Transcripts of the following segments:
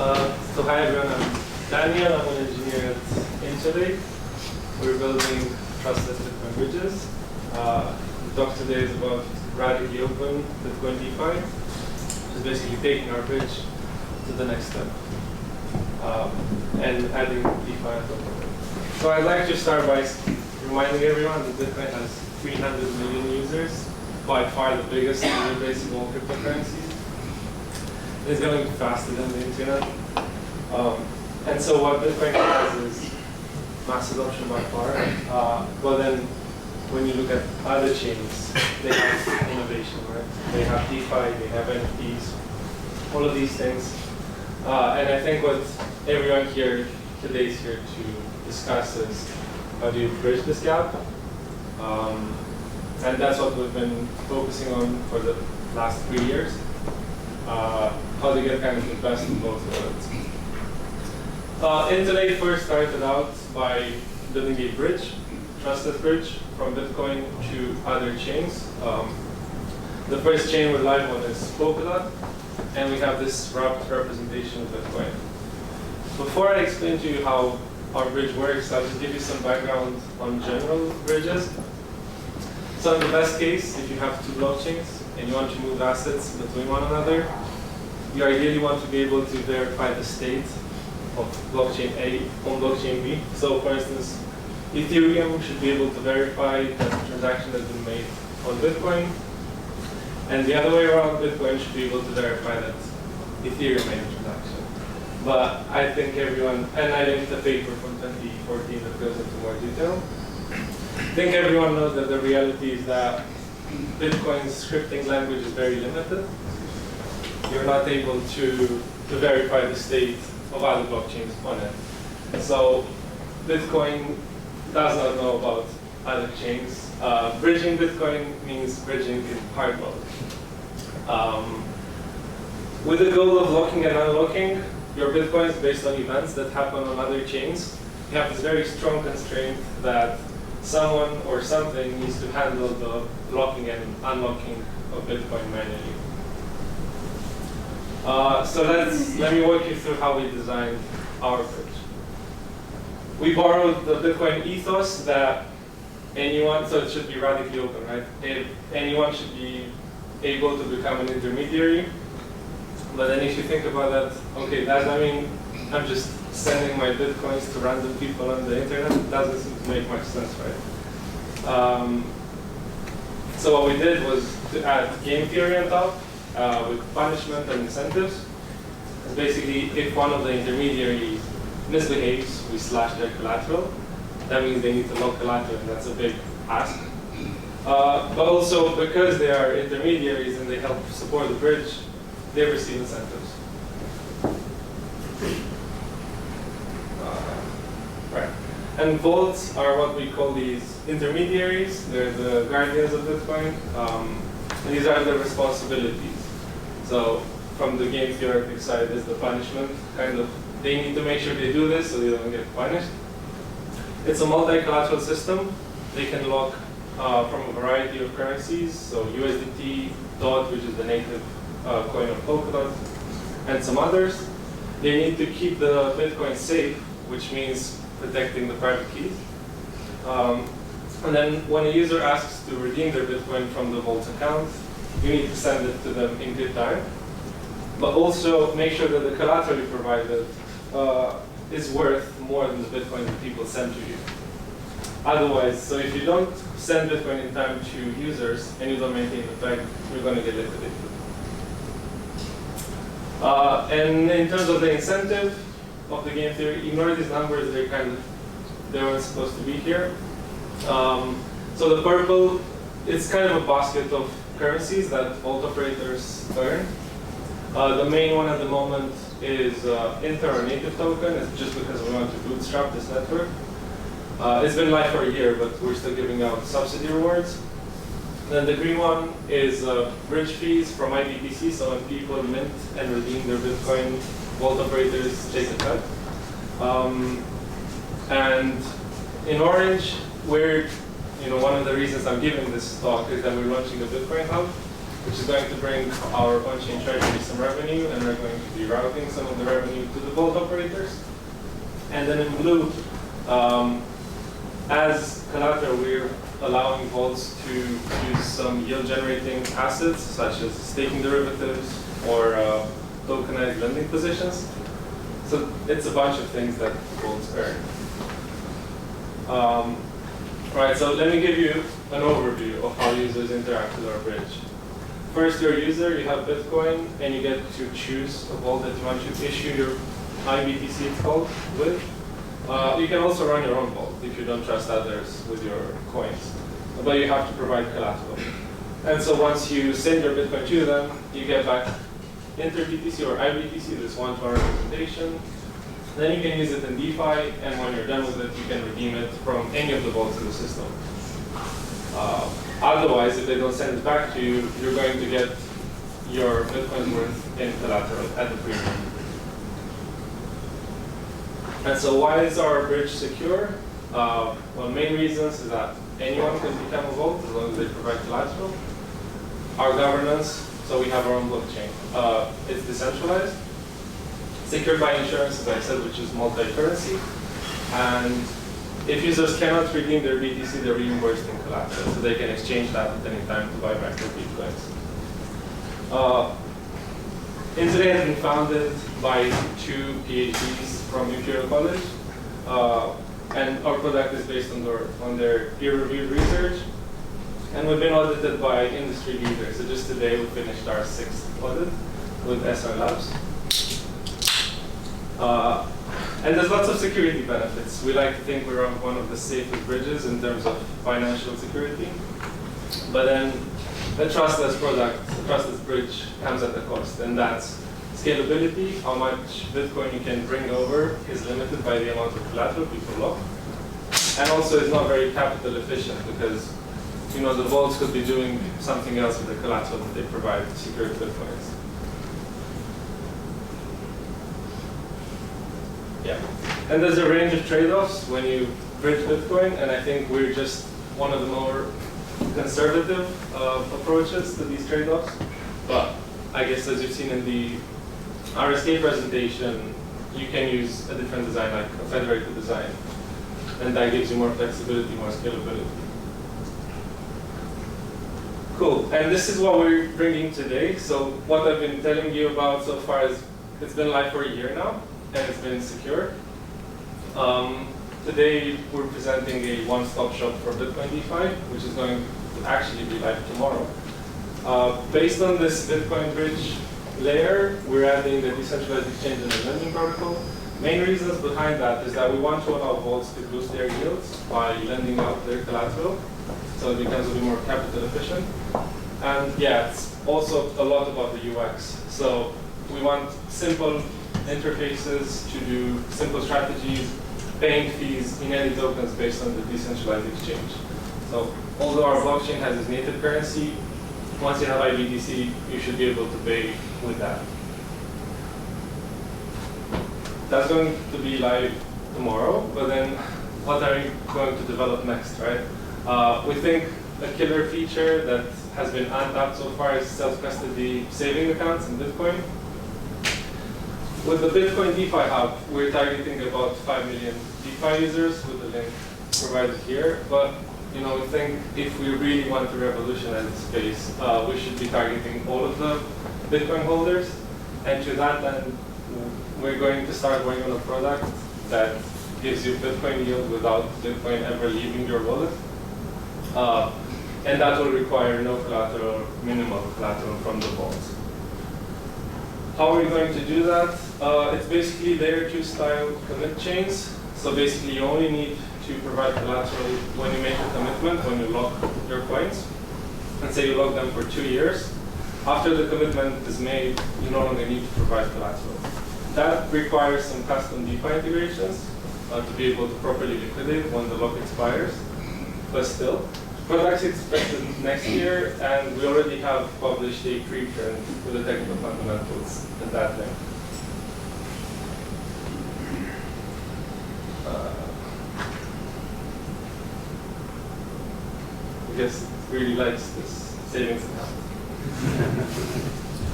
So hi everyone, I'm Daniel. I'm an engineer at Interlay. We're building trustless Bitcoin bridges. The talk today is about radically open Bitcoin DeFi, which is basically taking our bridge to the next step and adding DeFi on top of it. So I'd like to start by reminding everyone that Bitcoin has 300 million users, by far the biggest user base of all cryptocurrencies. It's going faster than the internet. And so what Bitcoin has is mass adoption by far. But then when you look at other chains, they have innovation, right? They have DeFi, they have NFTs, all of these things. And I think what everyone here today is here to discuss is how do you bridge this gap? And that's what we've been focusing on for the last 3 years. How to get kind of the best of both worlds. Interlay first started out by building a bridge, trusted bridge, from Bitcoin to other chains. The first chain we're live on is Polkadot, and we have this wrapped representation of Bitcoin. Before I explain to you how our bridge works, I'll just give you some background on general bridges. So in the best case, if you have two blockchains and you want to move assets between one another, you ideally want to be able to verify the state of blockchain A on blockchain B. So for instance, Ethereum should be able to verify that the transaction has been made on Bitcoin, and the other way around, Bitcoin should be able to verify that Ethereum made the transaction. But I think everyone, and I linked a paper from 2014 that goes into more detail. I think everyone knows that the reality is that Bitcoin's scripting language is very limited. You're not able to verify the state of other blockchains on it. So Bitcoin does not know about other chains. Bridging Bitcoin means bridging in hard mode. With the goal of locking and unlocking your Bitcoins based on events that happen on other chains, you have this very strong constraint that someone or something needs to handle the locking and unlocking of Bitcoin manually. So let me walk you through how we designed our bridge. We borrowed the Bitcoin ethos that anyone, so it should be radically open, right? If anyone should be able to become an intermediary. But then if you think about that, okay, does that mean I'm just sending my Bitcoins to random people on the internet? It doesn't seem to make much sense, right? So what we did was to add game theory on top with punishment and incentives. And basically, if one of the intermediaries misbehaves, we slash their collateral. That means they need to lock collateral, and that's a big ask. But also, because they are intermediaries and they help support the bridge, they receive incentives. Right. And vaults are what we call these intermediaries. They're the guardians of Bitcoin. And these are the responsibilities. So from the game theoretic side is the punishment. Kind of, they need to make sure they do this so they don't get punished. It's a multi-collateral system. They can lock from a variety of currencies. So USDT, DOT, which is the native coin of Polkadot, and some others. They need to keep the Bitcoin safe, which means protecting the private keys. And then when a user asks to redeem their Bitcoin from the vault account, you need to send it to them in good time. But also make sure that the collateral you provided is worth more than the Bitcoin that people send to you. Otherwise, so if you don't send Bitcoin in time to users and you don't maintain the peg, you're going to get liquidated. And in terms of the incentive of the game theory, ignore these numbers, they weren't supposed to be here. So the purple, it's kind of a basket of currencies that vault operators earn. The main one at the moment is Inter or native token. It's just because we want to bootstrap this network. It's been live for a year, but we're still giving out subsidy rewards. Then the green one is bridge fees from IBTC. So when people mint and redeem their Bitcoin, vault operators take a cut. And in orange, one of the reasons I'm giving this talk is that we're launching a Bitcoin hub. which is going to bring our on-chain treasury some revenue, and we're going to be routing some of the revenue to the vault operators. And then in blue, as collateral, we're allowing vaults to use some yield-generating assets, such as staking derivatives or tokenized lending positions. So it's a bunch of things that vaults earn. Right, so let me give you an overview of how users interact with our bridge. First, you're a user, you have Bitcoin, and you get to choose a vault that you want to issue your IBTC, it's called, with. You can also run your own vault if you don't trust others with your coins, but you have to provide collateral. And so once you send your Bitcoin to them, you get back InterBTC or IBTC, this one-to-one representation. Then you can use it in DeFi, and when you're done with it, you can redeem it from any of the vaults in the system. Otherwise, if they don't send it back to you, you're going to get your Bitcoin's worth in collateral at the premium. And so why is our bridge secure? Well, main reasons is that anyone can become a vault as long as they provide collateral. Our governance, so we have our own blockchain. It's decentralized, secured by insurance, as I said, which is multi-currency. And if users cannot redeem their BTC, they're reimbursed in collateral, so they can exchange that at any time to buy back their Bitcoins. Interlay has been founded by 2 PhDs from Imperial College, and our product is based on their peer-reviewed research. And we've been audited by industry leaders. So just today we finished our 6th audit with SR Labs. And there's lots of security benefits. We like to think we're one of the safest bridges in terms of financial security. But then a trustless product, a trustless bridge comes at a cost, and that's scalability. How much Bitcoin you can bring over is limited by the amount of collateral people lock. And also it's not very capital efficient because the vaults could be doing something else with the collateral that they provide to secure Bitcoins. Yeah, and there's a range of trade-offs when you bridge Bitcoin, and I think we're just one of the more conservative approaches to these trade-offs. But I guess as you've seen in the RSK presentation, you can use a different design, like a federated design, and that gives you more flexibility, more scalability. Cool, and this is what we're bringing today. So what I've been telling you about so far is it's been live for a year now, and it's been secure. Today, we're presenting a one-stop shop for Bitcoin DeFi, which is going to actually be live tomorrow. Based on this Bitcoin bridge layer, we're adding the decentralized exchange and the lending protocol. Main reasons behind that is that we want to allow vaults to boost their yields by lending out their collateral, so it becomes a bit more capital efficient. And yeah, it's also a lot about the UX. So we want simple interfaces to do simple strategies, paying fees in any tokens based on the decentralized exchange. So although our blockchain has its native currency, once you have IBTC, you should be able to pay with that. That's going to be live tomorrow, but then what are we going to develop next, right? We think a killer feature that has been untapped so far is self-custody saving accounts in Bitcoin. With the Bitcoin DeFi Hub, we're targeting about 5 million DeFi users with the link provided here. But we think if we really want to revolutionize the space, we should be targeting all of the Bitcoin holders. And to that end, we're going to start working on a product that gives you Bitcoin yield without Bitcoin ever leaving your wallet. And that will require no collateral, minimal collateral from the vaults. How are we going to do that? It's basically layer 2 style commit chains. So basically you only need to provide collateral when you make a commitment, when you lock your coins. And say you lock them for 2 years. After the commitment is made, you no longer need to provide collateral. That requires some custom DeFi integrations to be able to properly liquidate when the lock expires. But still, products expected next year, and we already have published a preprint with the technical fundamentals in that link. I guess it really likes this savings account.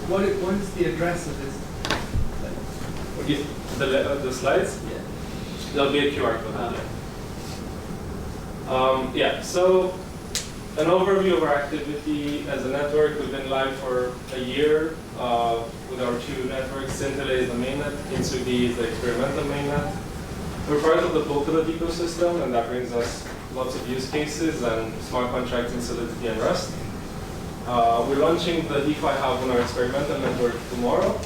What is the address of this? The slides? Yeah. There'll be a QR code. Yeah, so an overview of our activity as a network. We've been live for a year with our two networks. Interlay is the mainnet, Coinscrum is the experimental mainnet. We're part of the Polkadot ecosystem, and that brings us lots of use cases and smart contracts in Solidity and Rust. We're launching the DeFi Hub on our experimental network tomorrow.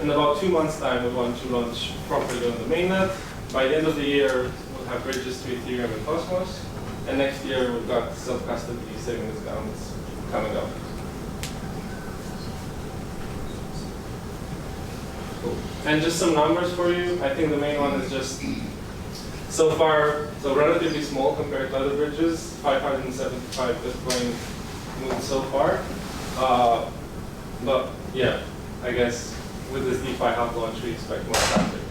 In about 2 months' time, we want to launch properly on the mainnet. By the end of the year, we'll have bridges to Ethereum and Cosmos. And next year, we've got self-custody savings accounts coming up. Cool. And just some numbers for you. I think the main one is just, so far, so relatively small compared to other bridges, 575 Bitcoin moved so far. But yeah, I guess with this DeFi Hub launch, we expect more traffic.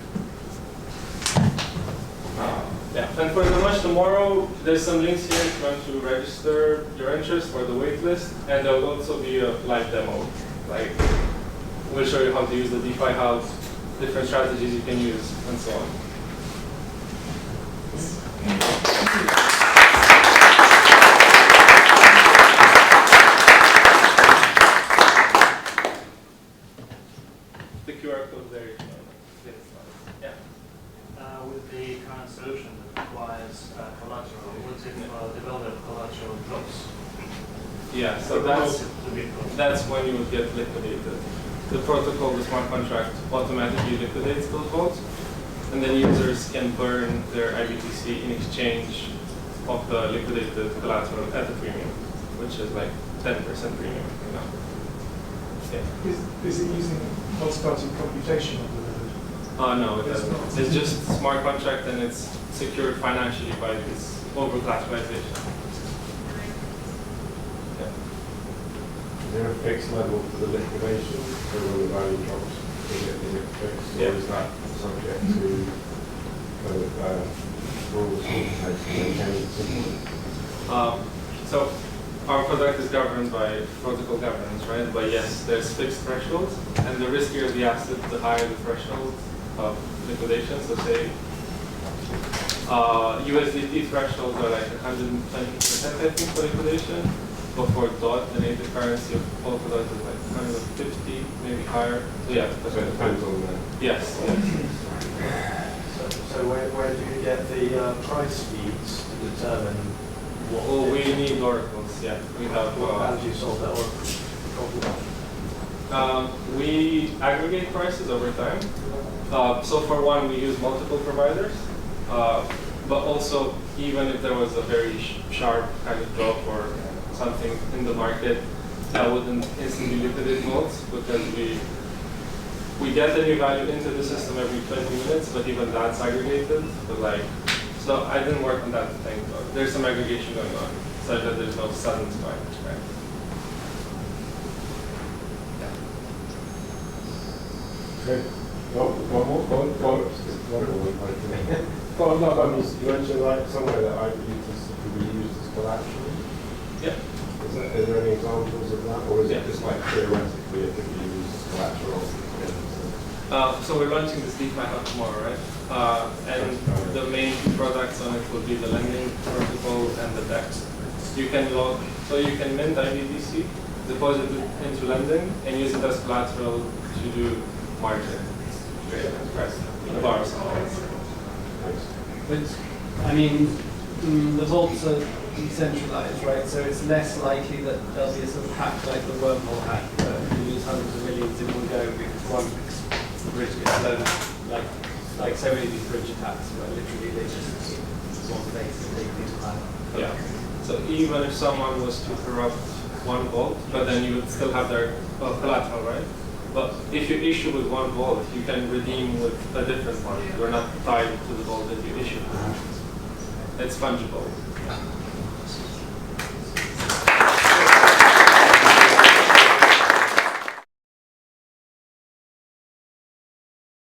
Yeah, and for the launch tomorrow, there's some links here if you want to register your interest for the waitlist, and there will also be a live demo. Like, we'll show you how to use the DeFi Hub, different strategies you can use, and so on. The QR code there. Yeah. With the current solution that requires collateral, what's it develop collateral drops? Yeah, so that's when you would get liquidated. The protocol, the smart contract, automatically liquidates those vaults, and then users can burn their IBTC in exchange of the liquidated collateral at a premium, which is like 10% premium. You know. Yeah. Is it using multi-party computation of the node? No, it doesn't. It's just smart contract, and it's secured financially by this over-collateralization. Yeah. Is there a fixed level for the liquidation, so when the value drops, is it fixed, or is that subject to kind of rules and maintained? So our product is governed by protocol governance, right? But yes, there's fixed thresholds, and the riskier the asset, the higher the threshold of liquidation. So say USDT thresholds are like 120%, I think, for liquidation. But for DOT, the native currency of Polkadot is like 150, maybe higher. So yeah, so it depends on that. Yes. So where do you get the price feeds to determine what? Well, we need oracles. Yeah, we have. How do you solve that problem? We aggregate prices over time. So for one, we use multiple providers, but also even if there was a very sharp kind of drop or something in the market, that wouldn't instantly liquidate vaults, because we get the new value into the system every 20 minutes, but even that's aggregated. But like, so I didn't work on that thing, but there's some aggregation going on, such that there's no sudden spike, right? Okay. One more. Well, no, I mean, you mentioned like somewhere that IBTC could be used as collateral. Yeah. Is there any examples of that, or is it just like theoretically it could be used as collateral? So we're launching this DeFi Hub tomorrow, right? And the main products on it will be the lending protocol and the DEX. You can log, so you can mint IBTC, deposit it into lending, and use it as collateral to do margin. The bars. But I mean, the vaults are decentralized, right? So it's less likely that there'll be a sort of hack like the wormhole hack where you lose hundreds of millions in one go because one bridge gets blown. Like so many of these bridge attacks where literally they just one place and they do that. Yeah. So even if someone was to corrupt one vault, but then you would still have their collateral, right? But if you issue with one vault, you can redeem with a different one. You're not tied to the vault that you issued. It's fungible.